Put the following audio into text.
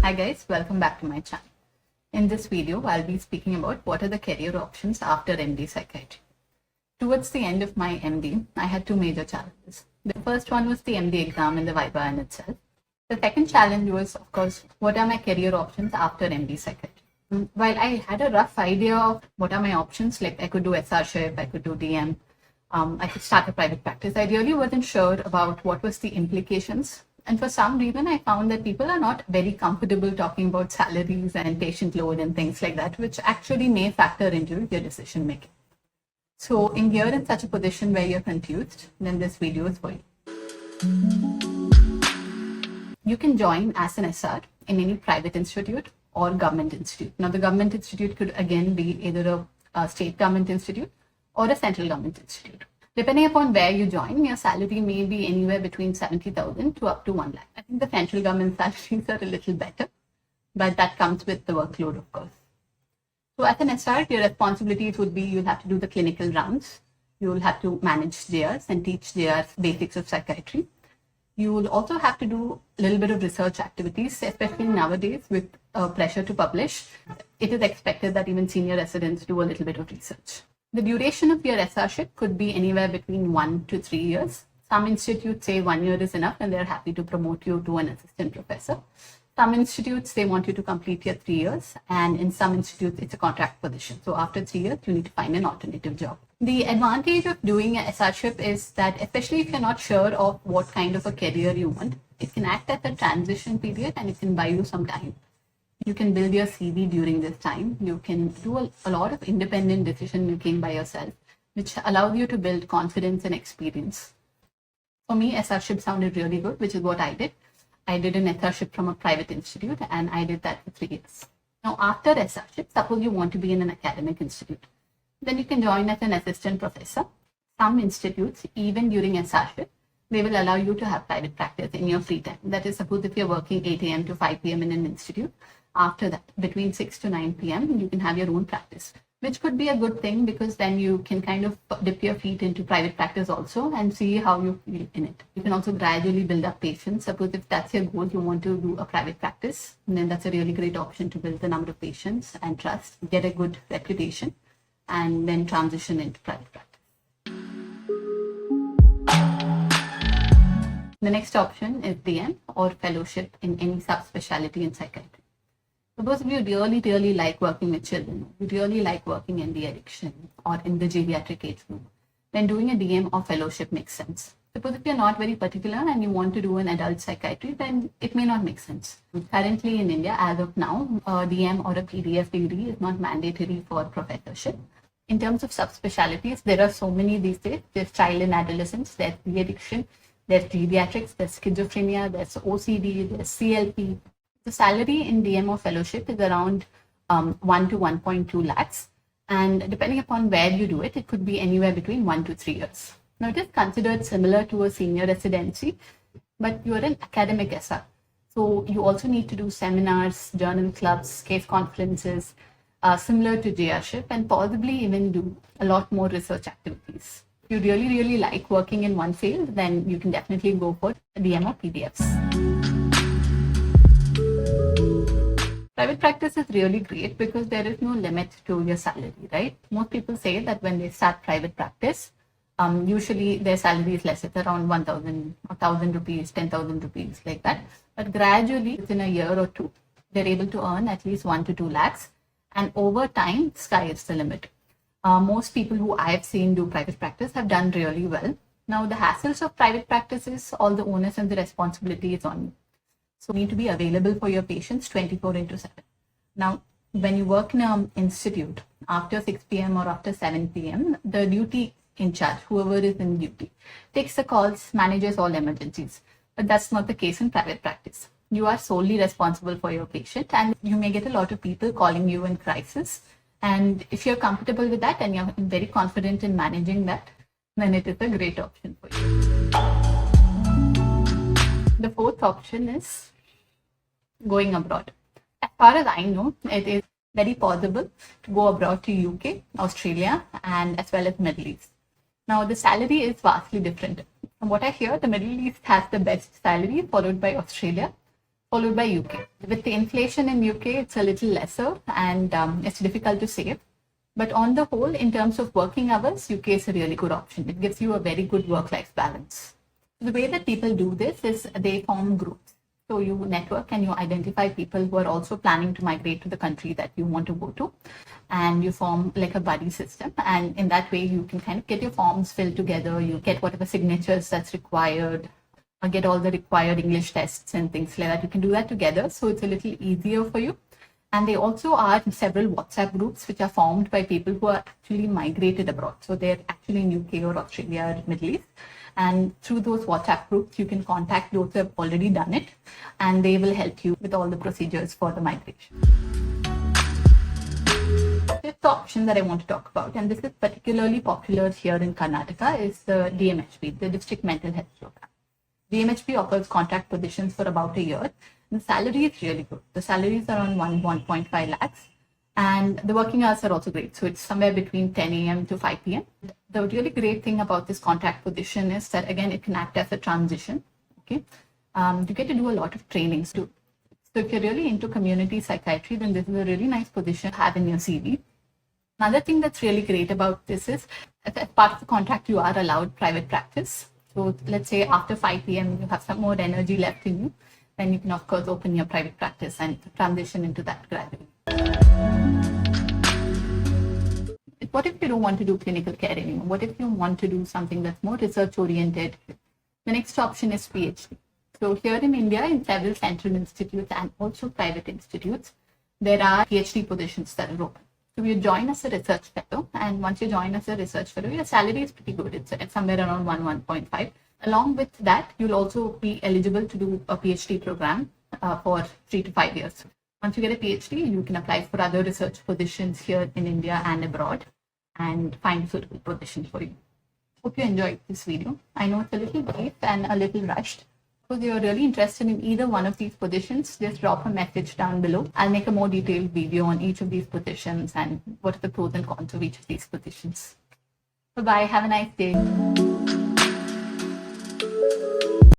Hi guys, welcome back to my channel. In this video, I'll be speaking about what are the career options after MD psychiatry. Towards the end of my MD, I had two major challenges. The first one was the MD exam and the Viva in itself. The second challenge was, of course, what are my career options after MD psychiatry? While I had a rough idea of what are my options, like I could do SRship, I could do DM, I could start a private practice, I really wasn't sure about what was the implications. And for some reason, I found that people are not very comfortable talking about salaries and patient load and things like that, which actually may factor into your decision making. So in here, in such a position where you're confused, then this video is for you. You can join as an SR in any private institute or government institute. Now, the government institute could again be either a state government institute or a central government institute. Depending upon where you join, your salary may be anywhere between 70,000 to up to 1 lakh. I think the central government salaries are a little better, but that comes with the workload, of course. So as an SR, your responsibilities would be you'll have to do the clinical rounds. You'll have to manage JRs and teach JRs basics of psychiatry. You will also have to do a little bit of research activities, especially nowadays with pressure to publish. It is expected that even senior residents do a little bit of research. The duration of your SRship could be anywhere between 1 to 3 years. Some institutes say 1 year is enough and they're happy to promote you to an assistant professor. Some institutes, they want you to complete your 3 years, and in some institutes, it's a contract position. So after 3 years, you need to find an alternative job. The advantage of doing an SRship is that, especially if you're not sure of what kind of a career you want, it can act as a transition period and it can buy you some time. You can build your CV during this time. You can do a lot of independent decision making by yourself, which allows you to build confidence and experience. For me, SRship sounded really good, which is what I did. I did an SRship from a private institute and I did that for 3 years. Now, after SRship, suppose you want to be in an academic institute. Then you can join as an assistant professor. Some institutes, even during SRship, they will allow you to have private practice in your free time. That is, suppose if you're working 8 a.m. to 5 p.m. in an institute, after that, between 6 to 9 p.m., you can have your own practice, which could be a good thing because then you can kind of dip your feet into private practice also and see how you feel in it. You can also gradually build up patients. Suppose if that's your goal, you want to do a private practice, and then that's a really great option to build the number of patients and trust, get a good reputation, and then transition into private practice. The next option is DM or fellowship in any subspecialty in psychiatry. Suppose if you really like working with children, you really like working in the addiction or in the geriatric age group, then doing a DM or fellowship makes sense. Suppose if you're not very particular and you want to do an adult psychiatry, then it may not make sense. Currently in India, as of now, a DM or a PDF degree is not mandatory for professorship. In terms of subspecialties, there are so many these days. There's child and adolescents, there's the addiction, there's geriatrics, there's schizophrenia, there's OCD, there's CLP. The salary in DM or fellowship is around 1 to 1.2 lakhs. And depending upon where you do it, it could be anywhere between 1 to 3 years. Now, it is considered similar to a senior residency, but you're an academic SR. So you also need to do seminars, journal clubs, case conferences, similar to JRship, and possibly even do a lot more research activities. If you really like working in one field, then you can definitely go for DM or PDFs. Private practice is really great because there is no limit to your salary, right? Most people say that when they start private practice, usually their salary is less. It's around 1,000 rupees, 10,000 rupees, like that. But gradually, within a year or two, they're able to earn at least 1 to 2 lakhs. And over time, sky is the limit. Most people who I've seen do private practice have done really well. Now, the hassles of private practice is all the onus and the responsibility is on you. So you need to be available for your patients 24/7. Now, when you work in an institute after 6 p.m. or after 7 p.m., the duty in charge, whoever is in duty, takes the calls, manages all emergencies. But that's not the case in private practice. You are solely responsible for your patient, and you may get a lot of people calling you in crisis. And if you're comfortable with that and you're very confident in managing that, then it is a great option for you. The fourth option is going abroad. As far as I know, it is very possible to go abroad to UK, Australia, and as well as Middle East. Now, the salary is vastly different. From what I hear, the Middle East has the best salary, followed by Australia, followed by UK. With the inflation in UK, it's a little lesser and it's difficult to save. But on the whole, in terms of working hours, UK is a really good option. It gives you a very good work-life balance. The way that people do this is they form groups. So you network and you identify people who are also planning to migrate to the country that you want to go to. And you form like a buddy system. And in that way, you can kind of get your forms filled together. You get whatever signatures that's required, or get all the required English tests and things like that. You can do that together. So it's a little easier for you. And they also are several WhatsApp groups which are formed by people who are actually migrated abroad. So they're actually in UK or Australia or Middle East. And through those WhatsApp groups, you can contact those who have already done it, and they will help you with all the procedures for the migration. Fifth option that I want to talk about, and this is particularly popular here in Karnataka, is the DMHP, the District Mental Health Program. DMHP offers contract positions for about a year. The salary is really good. The salaries are around 1.5 lakhs. And the working hours are also great. So it's somewhere between 10 a.m. to 5 p.m. The really great thing about this contract position is that, again, it can act as a transition. Okay, you get to do a lot of trainings too. So if you're really into community psychiatry, then this is a really nice position to have in your CV. Another thing that's really great about this is, as part of the contract, you are allowed private practice. So let's say after 5 p.m. you have some more energy left in you, then you can of course open your private practice and transition into that gradually. What if you don't want to do clinical care anymore? What if you want to do something that's more research oriented? The next option is PhD. So here in India, in several central institutes and also private institutes, there are PhD positions that are open. So you join as a research fellow, and once you join as a research fellow, your salary is pretty good. It's somewhere around 1.5. Along with that, you'll also be eligible to do a PhD program for 3 to 5 years. Once you get a PhD, you can apply for other research positions here in India and abroad and find a suitable position for you. Hope you enjoyed this video. I know it's a little brief and a little rushed. If you're really interested in either one of these positions, just drop a message down below. I'll make a more detailed video on each of these positions and what are the pros and cons of each of these positions. Bye-bye. Have a nice day.